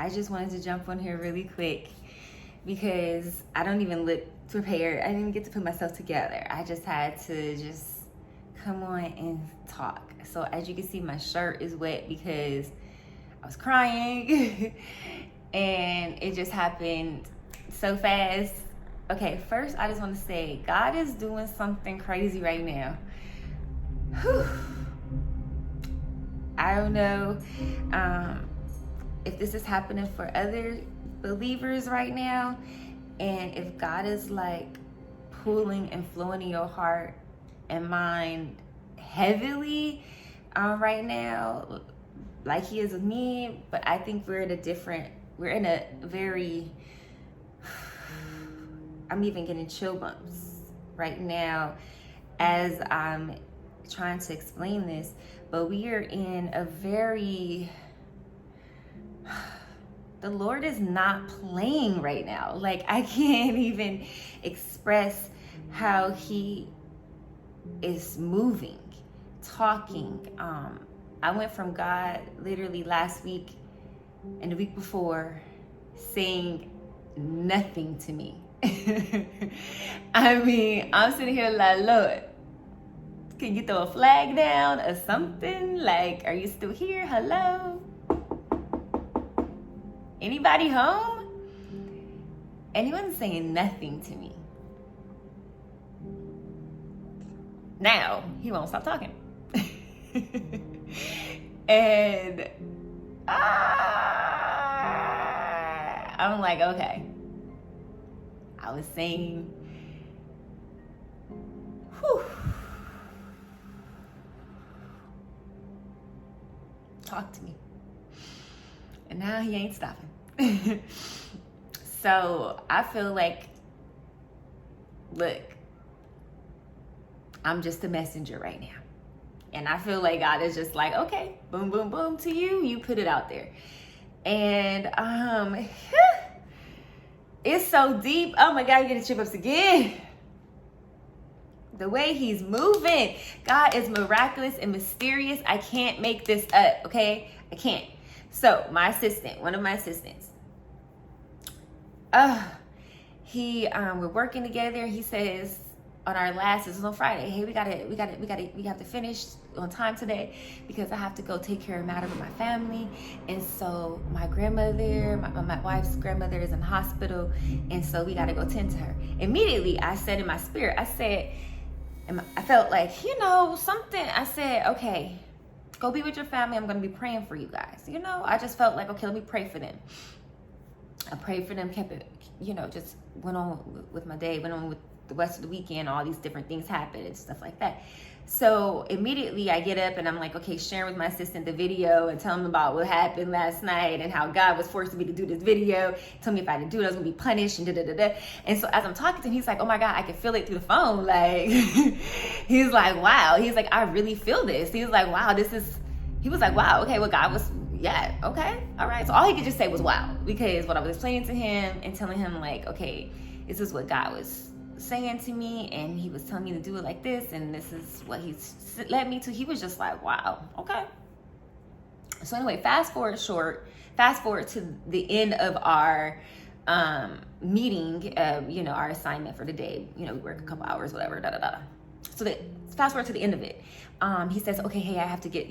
I just wanted to jump on here really quick because I don't even look prepared. I didn't even get to put myself together. I just had to just come on and talk. So as you can see, my shirt is wet because I was crying and it just happened so fast. Okay, first I just want to say God is doing something crazy right now. Whew. I don't know if this is happening for other believers right now, and if God is like pulling and flowing in your heart and mind heavily right now, like he is with me. But I think we're in a very, I'm even getting chill bumps right now as I'm trying to explain this, but we are in a very, the Lord is not playing right now. Like, I can't even express how he is moving, talking. I went from God literally last week and the week before saying nothing to me. I mean, I'm sitting here like, Lord, can you throw a flag down or something? Like, are you still here? Hello? Anybody home? And he wasn't saying nothing to me. Now, he won't stop talking. And I'm like, okay. I was saying, whew. Talk to me. And now he ain't stopping. So I feel like, look, I'm just a messenger right now. And I feel like God is just like, okay, boom, boom, boom to you. You put it out there. And it's so deep. Oh my God, you get the chip ups again. The way he's moving. God is miraculous and mysterious. I can't make this up, okay? I can't. So my assistant, one of my assistants, we're working together. He says on our last, this was on Friday, hey, we have to finish on time today because I have to go take care of a matter with my family. And so my grandmother, my wife's grandmother is in the hospital. And so we got to go tend to her. Immediately I said in my spirit, I felt like, something. I said, okay, go be with your family. I'm going to be praying for you guys. I just felt like, okay, let me pray for them. I prayed for them, kept it, just went on with my day, went on with the rest of the weekend. All these different things happened and stuff like that. So immediately I get up and I'm like, okay, sharing with my assistant the video and telling him about what happened last night and how God was forcing me to do this video. Told me if I didn't do it, I was going to be punished and da-da-da-da. And so as I'm talking to him, he's like, oh my God, I can feel it through the phone. Like, he's like, wow. He's like, I really feel this. He was like, wow, he was like, wow, okay, well, God was, yeah, okay, all right. So all he could just say was wow, because what I was explaining to him and telling him like, okay, this is what God was saying to me, and he was telling me to do it like this, and this is what he's led me to. He was just like, wow, okay. So anyway, fast forward to the end of our meeting, our assignment for the day. We work a couple hours, whatever, da-da-da. So fast forward to the end of it. He says, okay, hey, I have to get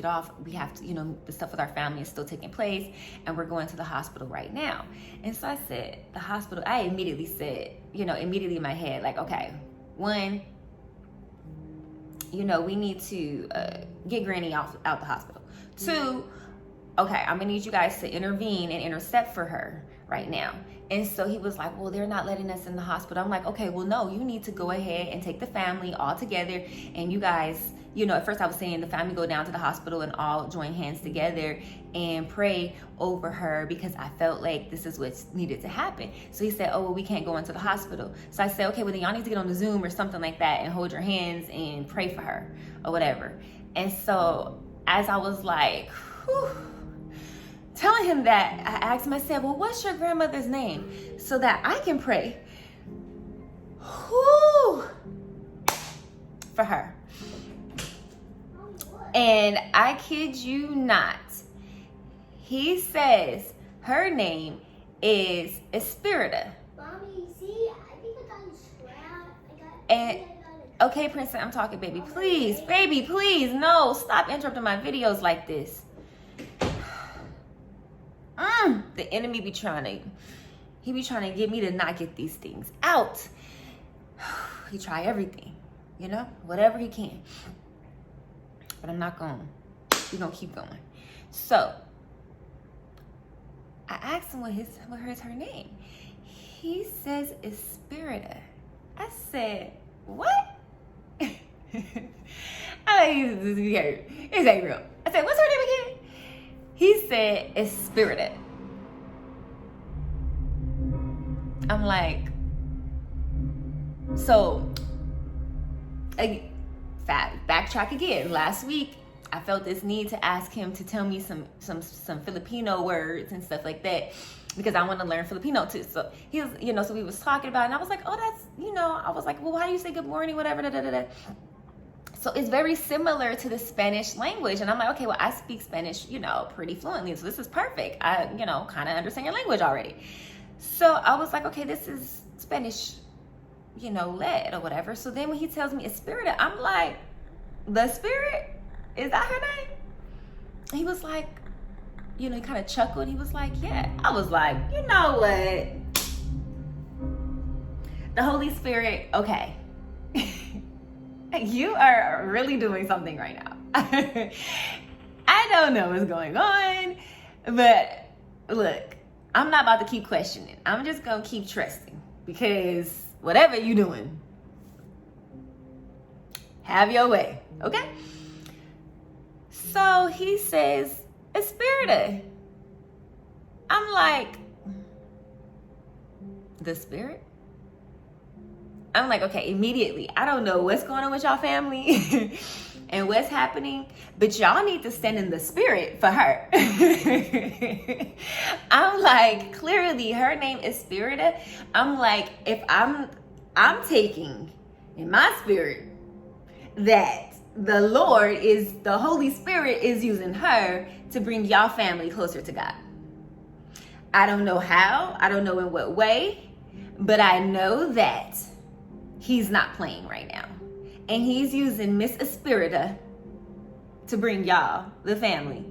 off. We have to, the stuff with our family is still taking place, and we're going to the hospital right now. And so I said, the hospital, I immediately said, immediately in my head, like, okay, one, we need to get Granny out the hospital. Two, okay, I'm gonna need you guys to intervene and intercept for her right now. And so he was like, well, they're not letting us in the hospital. I'm like, okay, well, no, you need to go ahead and take the family all together. And you guys, at first I was saying the family go down to the hospital and all join hands together and pray over her, because I felt like this is what needed to happen. So he said, oh, well, we can't go into the hospital. So I said, okay, well, then y'all need to get on the Zoom or something like that and hold your hands and pray for her or whatever. And so as I was like, whew, telling him that, I asked him, I said, well, what's your grandmother's name so that I can pray for her? And I kid you not, he says, Her name is Espirita. Mommy, see, I think I got a scrap. And okay, Princess, I'm talking, baby. Please, baby, please. No, stop interrupting my videos like this. The enemy be trying to get me to not get these things out. He try everything, you know, whatever he can. But I'm not going. We're going to keep going. So, I asked him what is her name. He says Espirita. I said, what? This ain't real. I said, what's her name again? He said Espirita. I'm like, so, backtrack again. Last week, I felt this need to ask him to tell me some Filipino words and stuff like that, because I want to learn Filipino too. So he was, so we was talking about it, and I was like, oh, that's, I was like, well, how do you say good morning, whatever, da, da, da, da. So it's very similar to the Spanish language. And I'm like, okay, well, I speak Spanish, pretty fluently. So this is perfect. I, kind of understand your language already. So I was like, okay, this is Spanish, led or whatever. So then when he tells me Espirita, I'm like, the Spirit? Is that her name? He was like, he kind of chuckled. He was like, yeah. I was like, you know what? The Holy Spirit, okay. You are really doing something right now. I don't know what's going on, but look, I'm not about to keep questioning. I'm just going to keep trusting, because whatever you're doing, have your way, okay? So he says, Espirita. I'm like, the Spirit? I'm like, okay, immediately. I don't know what's going on with y'all family and what's happening, but y'all need to stand in the Spirit for her. I'm like, clearly her name is Espirita. I'm like, if I'm taking in my spirit that the Lord is, the Holy Spirit is using her to bring y'all family closer to God. I don't know how, I don't know in what way, but I know that He's not playing right now. And He's using Miss Espirita to bring y'all, the family,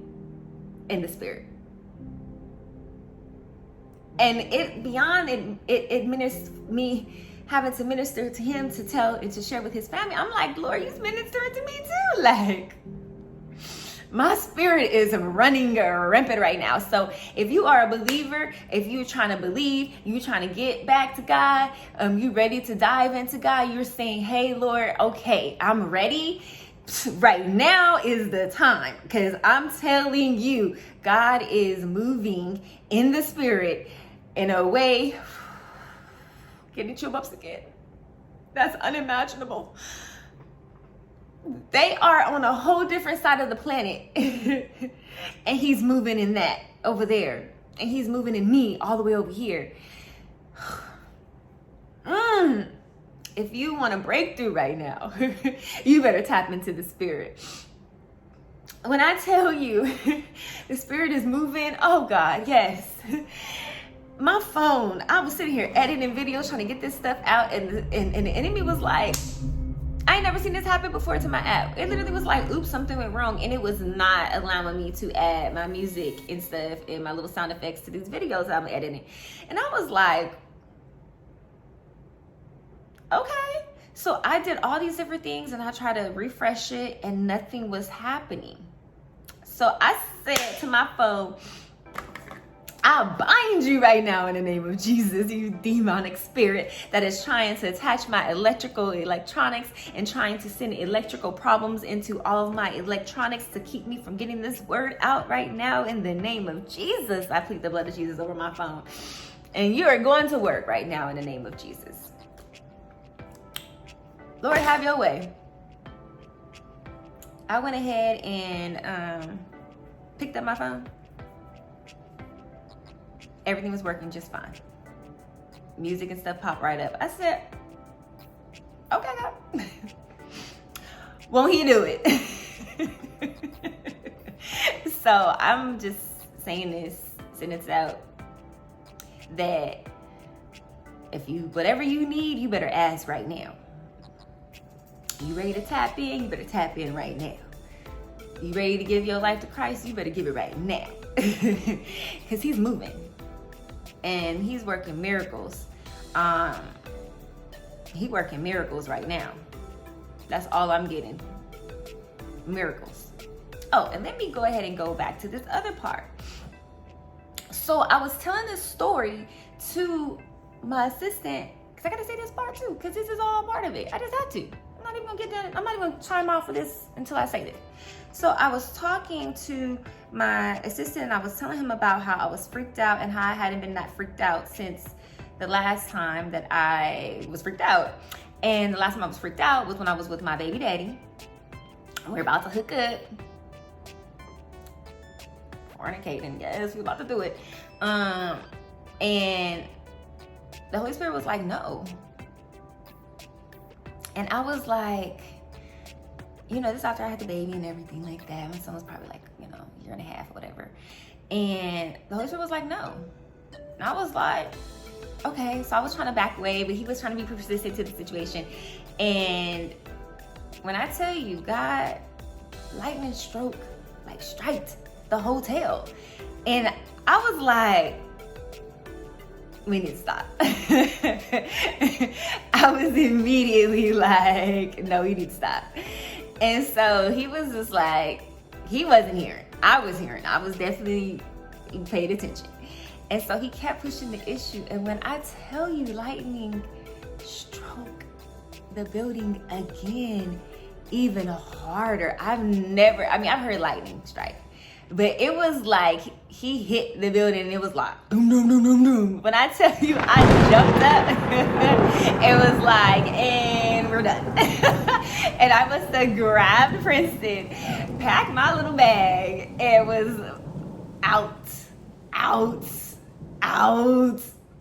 in the Spirit. And it beyond it ministers me having to minister to him, to tell and to share with his family. I'm like, Lord, you're ministering to me too. Like, my spirit is running rampant right now. So if you are a believer, if you're trying to believe, you're trying to get back to God, you ready to dive into God, you're saying, hey, Lord, okay, I'm ready. Right now is the time, because I'm telling you, God is moving in the Spirit in a way, getting chill bumps again, that's unimaginable. They are on a whole different side of the planet. And He's moving in that over there. And He's moving in me all the way over here. If you want a breakthrough right now, you better tap into the Spirit. When I tell you the Spirit is moving, oh God, yes. My phone, I was sitting here editing videos, trying to get this stuff out, and the enemy was like, I ain't never seen this happen before to my app. It literally was like, oops, something went wrong. And it was not allowing me to add my music and stuff and my little sound effects to these videos I'm editing. And I was like, okay. So I did all these different things and I tried to refresh it and nothing was happening. So I said to my phone, I bind you right now in the name of Jesus, you demonic spirit that is trying to attach my electronics and trying to send electrical problems into all of my electronics to keep me from getting this word out right now. In the name of Jesus, I plead the blood of Jesus over my phone. And you are going to work right now in the name of Jesus. Lord, have your way. I went ahead and picked up my phone. Everything was working just fine. Music and stuff popped right up. I said, okay, God. Won't He do it? So I'm just saying this sentence out that whatever you need, you better ask right now. You ready to tap in? You better tap in right now. You ready to give your life to Christ? You better give it right now. Because he's moving. And he's working miracles. He's working miracles right now. That's all I'm getting. Miracles. Oh, and let me go ahead and go back to this other part. So I was telling this story to my assistant, because I got to say this part too, because this is all part of it. I just had to. I'm not even going to get done. I'm not even going to chime off of this until I say this. So I was talking to my assistant, and I was telling him about how I was freaked out and how I hadn't been that freaked out since the last time that I was freaked out. And the last time I was freaked out was when I was with my baby daddy. We're about to hook up. Fornicating, yes, we're about to do it. And the Holy Spirit was like, no. And I was like, this is after I had the baby and everything like that. My son was probably like, a year and a half or whatever. And the Holy Spirit was like, no. And I was like, okay. So I was trying to back away, but he was trying to be persistent to the situation. And when I tell you, God, lightning stroke, like striked the hotel. And I was like, we need to stop. I was immediately like, no, we need to stop. And so he was just like, he wasn't hearing. I was hearing. I was definitely paid attention. And so he kept pushing the issue. And when I tell you lightning struck the building again, even harder. I've heard lightning strike. But it was like he hit the building and it was like, boom, boom, boom, boom, boom. When I tell you I jumped up, it was like, and we're done. And I must have grabbed Princeton, packed my little bag, and was out.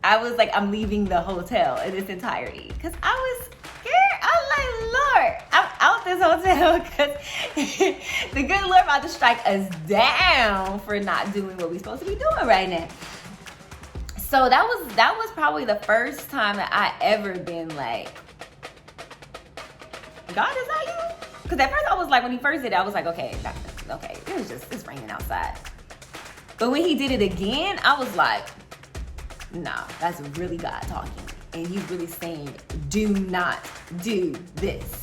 I was like, I'm leaving the hotel in its entirety. Because I was scared. I was like, Lord, I'm out this hotel because the good Lord about to strike us down for not doing what we're supposed to be doing right now. So that was probably the first time that I ever been like, God, is that you? Because at first I was like, when he first did it, I was like, okay, it's raining outside. But when he did it again, I was like, nah, that's really God talking. And he's really saying, do not do this.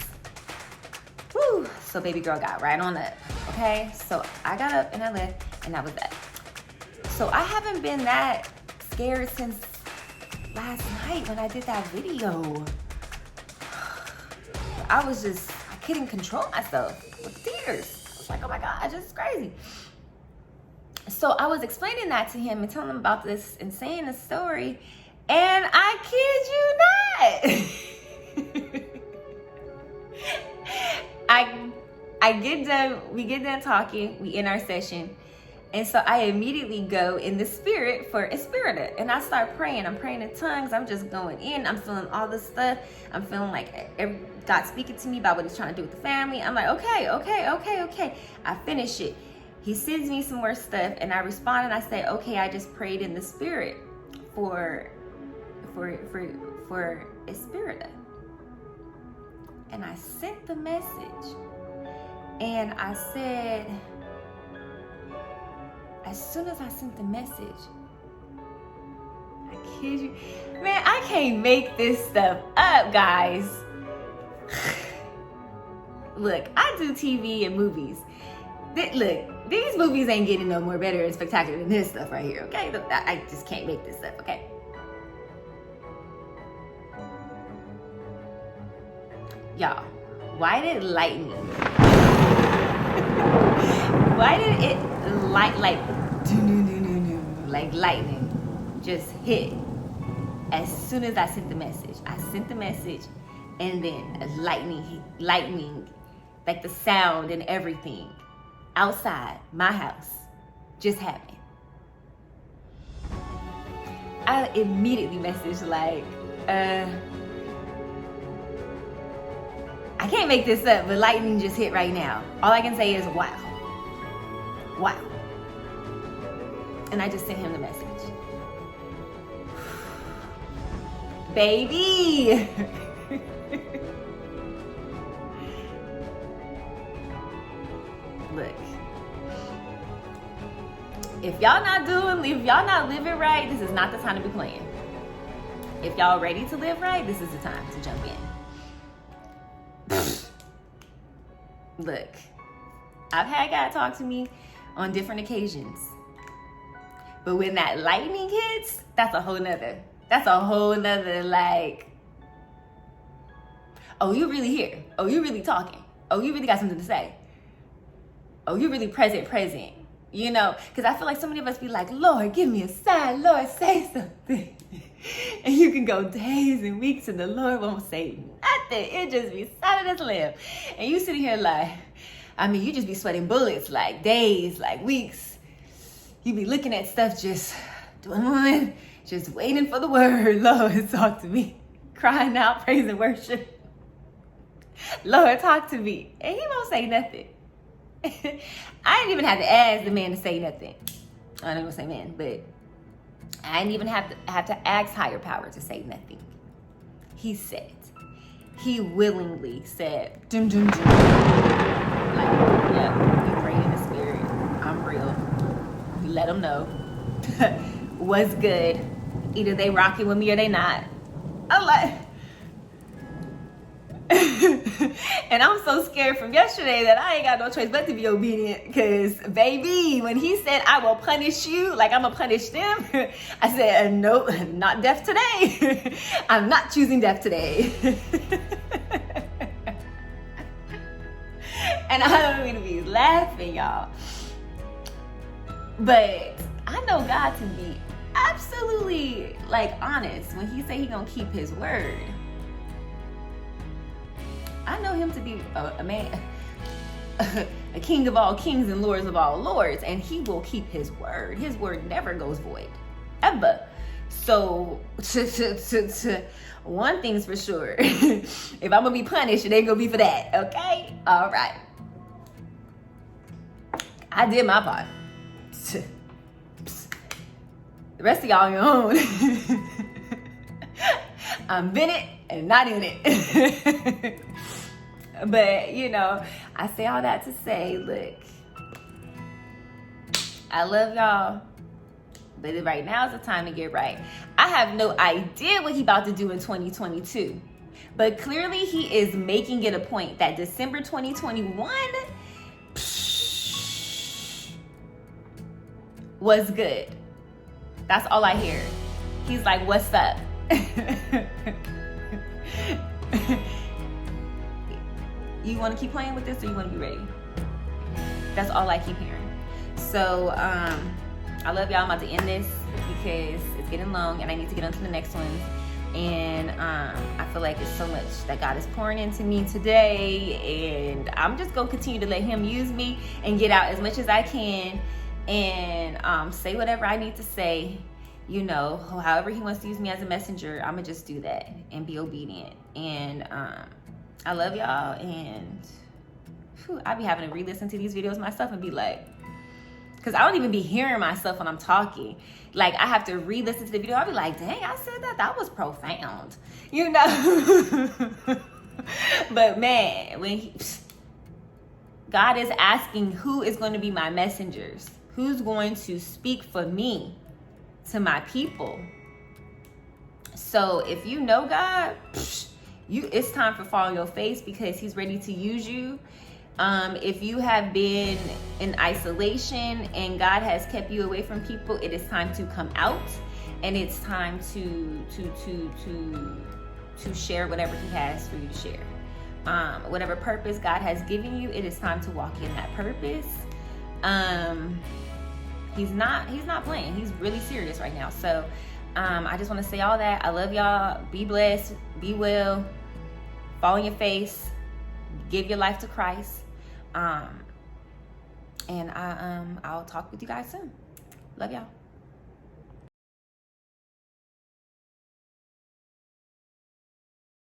Woo. So baby girl got right on up. Okay. So I got up and I left, and that was that. So I haven't been that scared since last night when I did that video. I couldn't control myself with tears. I was like, oh my God, this is crazy. So I was explaining that to him and telling him about this and saying the story, and I kid you not. We get done talking, we end our session, and so I immediately go in the spirit for Espirita, and I start praying. I'm praying in tongues. I'm just going in. I'm feeling all this stuff. I'm feeling like God speaking to me about what he's trying to do with the family. I'm like, okay. I finish it. He sends me some more stuff, and I respond and I say, okay, I just prayed in the spirit for Espirita. And I sent the message, and I said, as soon as I sent the message, I kid you, man, I can't make this stuff up, guys. Look, I do TV and movies. Look, these movies ain't getting no more better and spectacular than this stuff right here, okay? I just can't make this up, okay? Y'all, why did lightning, like lightning just hit as soon as I sent the message? I sent the message, and then lightning, like the sound and everything outside my house just happened. I immediately messaged like, I can't make this up, but lightning just hit right now. All I can say is, wow. And I just sent him the message. Baby. Look. If y'all not living right, this is not the time to be playing. If y'all ready to live right, this is the time to jump in. Look, I've had God talk to me on different occasions. But when that lightning hits, that's a whole nother like, oh, you really here? Oh, you really talking? Oh, you really got something to say? Oh, you really present. You know, because I feel like so many of us be like, Lord, give me a sign. Lord, say something. And you can go days and weeks and the Lord won't say nothing. It just be silent as a lamb. And you sitting here like, I mean, you just be sweating bullets like days, like weeks. You be looking at stuff just waiting for the word. Lord, talk to me. Crying out, praise and worship. Lord, talk to me. And he won't say nothing. I didn't even have to ask the man to say nothing. I'm not gonna say man, but I didn't even have to ask higher power to say nothing. He said, he willingly said, dum, dum, dum. Like, yeah, you pray in the spirit. I'm real. You let them know what's good. Either they rocking with me or they not. I'm like, and I'm so scared from yesterday that I ain't got no choice but to be obedient. Because, baby, when he said, I will punish you like I'm going to punish them, I said, nope, not death today. I'm not choosing death today. And I don't mean to be laughing, y'all. But I know God to be absolutely, like, honest when he say he going to keep his word. I know him to be a man, a king of all kings and lords of all lords, and he will keep his word. His word never goes void, ever. So, one thing's for sure. If I'm going to be punished, it ain't going to be for that, okay? All right. I did my part. The rest of y'all on your own. I'm in it and not in it. But, you know, I say all that to say, look, I love y'all, but right now is the time to get right. I have no idea what he about to do in 2022, but clearly he is making it a point that December 2021 was good. That's all I hear. He's like, what's up? You want to keep playing with this or you want to be ready? That's all I keep hearing. So I love y'all. I'm about to end this because it's getting long and I need to get on to the next ones. And I feel like it's so much that God is pouring into me today, and I'm just gonna continue to let him use me and get out as much as I can and say whatever I need to say. You know, however he wants to use me as a messenger, I'm gonna just do that and be obedient. And I love y'all, and I be having to re-listen to these videos myself and be like, because I don't even be hearing myself when I'm talking. Like, I have to re-listen to the video. I'll be like, dang, I said that. That was profound. You know? But man, when God is asking who is going to be my messengers, who's going to speak for me to my people. So if you know God, it's time to fall on your face because he's ready to use you. If you have been in isolation and God has kept you away from people, it is time to come out, and it's time to share whatever he has for you to share. Whatever purpose God has given you, it is time to walk in that purpose. He's not playing. He's really serious right now. So I just want to say all that. I love y'all. Be blessed. Be well. Fall on your face. Give your life to Christ. And I'll talk with you guys soon. Love y'all.